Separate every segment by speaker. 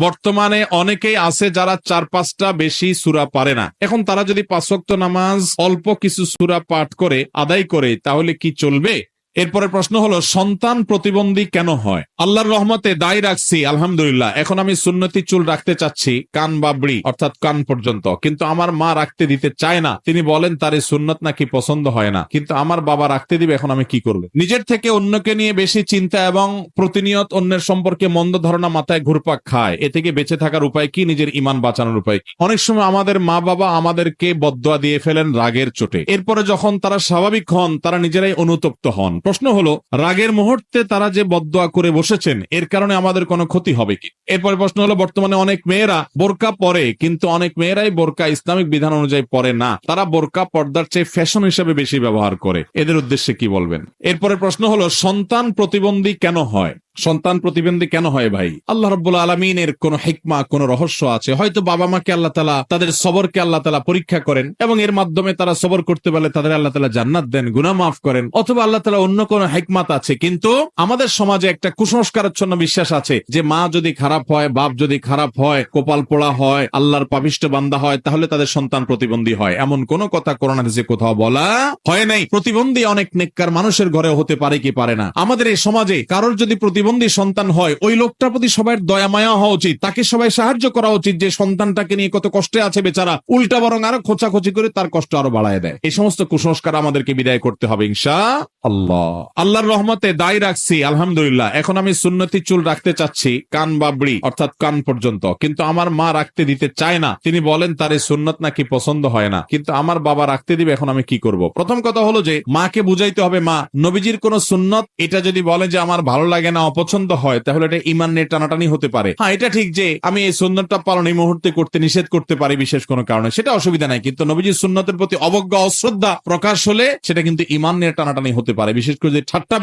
Speaker 1: বর্তমানে অনেকেই আছে যারা 4-5টা বেশি সূরা পারে না। এখন তারা যদি 5 ওয়াক্ত নামাজ অল্প কিছু সূরা পাঠ করে আদায় করে তাহলে কি চলবে? এরপরে প্রশ্ন হলো, সন্তান প্রতিবন্ধী কেন হয়? আল্লাহর রহমতে দায় রাখছি আলহামদুলিল্লাহ। এখন আমি সুন্নতি চুল রাখতে চাচ্ছি কান বাবড়ি অর্থাৎ কান পর্যন্ত, কিন্তু আমার মা রাখতে দিতে চায় না। তিনি বলেন তার এই সুন্নত নাকি পছন্দ হয় না, কিন্তু আমার বাবা রাখতে দিবে। এখন আমি কি করব? নিজের থেকে অন্যকে নিয়ে বেশি চিন্তা এবং প্রতিনিয়ত অন্যের সম্পর্কে মন্দ ধারণা মাথায় ঘুরপাক খায়। এ থেকে বেঁচে থাকার উপায় কি? নিজের ঈমান বাঁচানোর উপায় কি? অনেক সময় আমাদের মা বাবা আমাদেরকে বদদোয়া দিয়ে ফেলেন রাগের চোটে। এরপরে যখন তারা স্বাভাবিক হন তারা নিজেরাই অনুতপ্ত হন। প্রশ্ন হলো, রাগের মুহূর্তে তারা যে বদদোয়া করে বসেছেন এর কারণে আমাদের কোনো ক্ষতি হবে কি? এরপরে প্রশ্ন হলো, বর্তমানে অনেক মেয়েরা বোরকা পরে, কিন্তু অনেক মেয়েরাই বোরকা ইসলামিক বিধান অনুযায়ী পরে না। তারা বোরকা পর্দার চেয়ে ফ্যাশন হিসেবে বেশি ব্যবহার করে। এদের উদ্দেশ্যে কি বলবেন? এরপরে প্রশ্ন হলো, সন্তান প্রতিবন্ধী কেন হয়? সন্তান প্রতিবন্ধী কেন হয় ভাই? আল্লাহ রাব্বুল আলামিনের কোন হিকমা, কোন রহস্য আছে। হয়তো বাবা মাকে আল্লাহ তাআলা তাদের সবরকে আল্লাহ তাআলা পরীক্ষা করেন এবং এর মাধ্যমে তারা সবর করতে পারলে তাদের আল্লাহ তাআলা জান্নাত দেন, গুনাহ মাফ করেন, অথবা আল্লাহ তাআলা অন্য কোন হিকমত আছে। কিন্তু আমাদের সমাজে একটা কুসংস্কারাচ্ছন্ন বিশ্বাস আছে যে মা যদি খারাপ হয়, বাপ যদি খারাপ হয়, কপাল পোড়া হয়, আল্লাহর পাপিষ্ঠ বান্দা হয়, তাহলে তাদের সন্তান প্রতিবন্ধী হয়। এমন কোন কথা কোরআন হাদিসে কোথাও বলা হয় নাই। প্রতিবন্ধী অনেক নেককার মানুষের ঘরে হতে পারে কি পারে না। আমাদের এই সমাজে কারোর যদি প্রতিবন্ধী সন্তান হয়, ওই লোকটার প্রতি সবার দয়া মায়া হওয়া উচিত, তাকে সবাই সাহায্য করা উচিত। যে সন্তানটাকে নিয়ে কত কষ্টে আছে বেচারা, উল্টা বরং আরো খোঁচাখুচি করে তার কষ্ট আরো বাড়ায় দেয়। এই সমস্ত কুসংস্কার আমাদেরকে বিদায় করতে হবে ইনশাআল্লাহ। আল্লাহর রহমতে দায় রাখছি আলহামদুলিল্লাহ। এখন আমি সুন্নতি চুল রাখতে চাচ্ছি কান বাবড়ি অর্থাৎ কান পর্যন্ত, কিন্তু আমার মা রাখতে দিতে চায় না। তিনি বলেন তার এই সুন্নত নাকি পছন্দ হয় না, কিন্তু আমার বাবা রাখতে দিবে। এখন আমি কি করব? প্রথম কথা হলো যে মাকে বুঝাইতে হবে, মা নবীজির কোন সুন্নত এটা যদি বলে যে আমার ভালো লাগে না, অপছন্দ হয়, তাহলে এটা ঈমান নিয়ে টানাটানি হতে পারে। হ্যাঁ, এটা ঠিক যে আমি এই সুন্নতটা পালন এই মুহূর্তে করতে নিষেধ করতে পারি বিশেষ কোনো কারণে, সেটা অসুবিধা নাই। কিন্তু নবীজির সুন্নতের প্রতি অবজ্ঞা অশ্রদ্ধা প্রকাশ হলে সেটা কিন্তু ঈমান নিয়ে টানাটানি হতে পারে, বিশেষ করে যে ঠাট্টা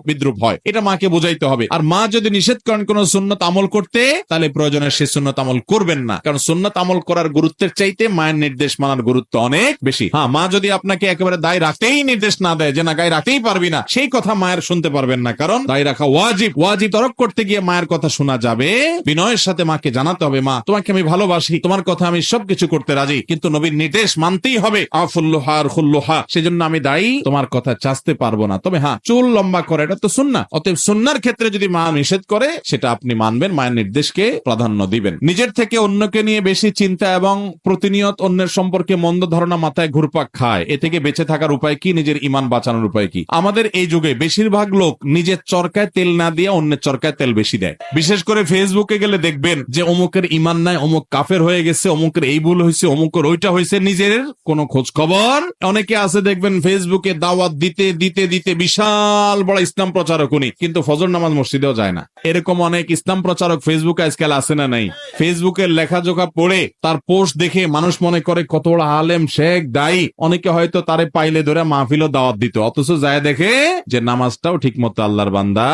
Speaker 1: বিদ্রুপ হয়। এটা মাকে বোঝাইতে হবে। আর মা যদি নিষেধ করেন কোন সুন্নত আমল করতে, তাহলে প্রয়োজনে সে সুন্নত আমল করবেন না, কারণ সুন্নত আমল করার গুরুত্বের চাইতে মায়ের নির্দেশ মানার গুরুত্ব অনেক বেশি। হ্যাঁ, মা যদি আপনাকে একেবারে দায় রাখতেই নির্দেশ না দেয় যে না গায়ে রাখতেই পারবি না, সেই কথা মায়ের শুনতে পারবেন না, কারণ দায় রাখা ওয়াজিব। ওয়াজিব তরক করতে গিয়ে মায়ের কথা শোনা যাবে। বিনয়ের সাথে মাকে জানাতে হবে, মা তোমাকে আমি ভালোবাসি, তোমার কথা আমি সবকিছু করতে রাজি, কিন্তু নবীর নির্দেশ মানতেই হবে। আফুল্লুহা আর খুল্লুহা, সেজন্য আমি দায়ী, তোমার কথা চাচতে পারবো না। তবে হ্যাঁ, চুল লম্বা করে এটা তো সুন্নাহ। অতএব সুন্নাহর ক্ষেত্রে যদি মা নিষেধ করে সেটা আপনি মানবেন, মায়ের নির্দেশকে প্রাধান্য দিবেন। নিজের থেকে অন্যকে নিয়ে বেশি চিন্তা এবং প্রতিনিয়ত অন্যের সম্পর্কে মন্দ ধারণা মাথায় ঘুরপাক খায়। এ থেকে বেঁচে থাকার উপায় কি? নিজের ঈমান বাঁচানোর উপায় কি? আমাদের এই যুগে বেশিরভাগ লোক নিজের চরকায় তেল না দিয়ে অন্যের চরকায় তেল বেশি দেয়। বিশেষ করে ফেসবুকে গেলে দেখবেন যে অমুকের ঈমান নাই, অমুক কাফের হয়ে গেছে, অমুকের এই ভুল হয়েছে, অমুকের ওইটা হয়েছে, নিজের কোনো খোঁজ খবর। অনেকে আছে দেখবেন ফেসবুকে দাওয়াত দিতে দিতে দিতে বিশাল বড় ইসলাম প্রচারক উনি, কিন্তু ফজর নামাজ মসজিদেও যায় না। এরকম অনেক ইসলাম প্রচারক ফেসবুকে আজকাল আছে না নাই? ফেসবুকের লেখাজোখা পড়ে তার পোস্ট দেখে মানুষ মনে করে কত বড় আলেম, শেখ, দায়ী। অনেকে হয়তো তারে পাইলে ধরে মাহফিলও দাওয়াত দিত, অথচ যায় দেখে যে নামাজটাও ঠিক মতো আল্লাহর বান্দা।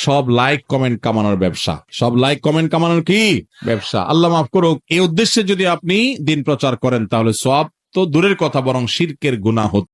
Speaker 1: সব লাইক কমেন্ট কামানোর ব্যবসা, সব লাইক কমেন্ট কামানোর কি ব্যবসা। আল্লাহ মাফ করুক। এই উদ্দেশ্যে যদি আপনি দিন প্রচার করেন তাহলে সওয়াব তো দূরের কথা, বরং শিরকের গুনাহ হতো।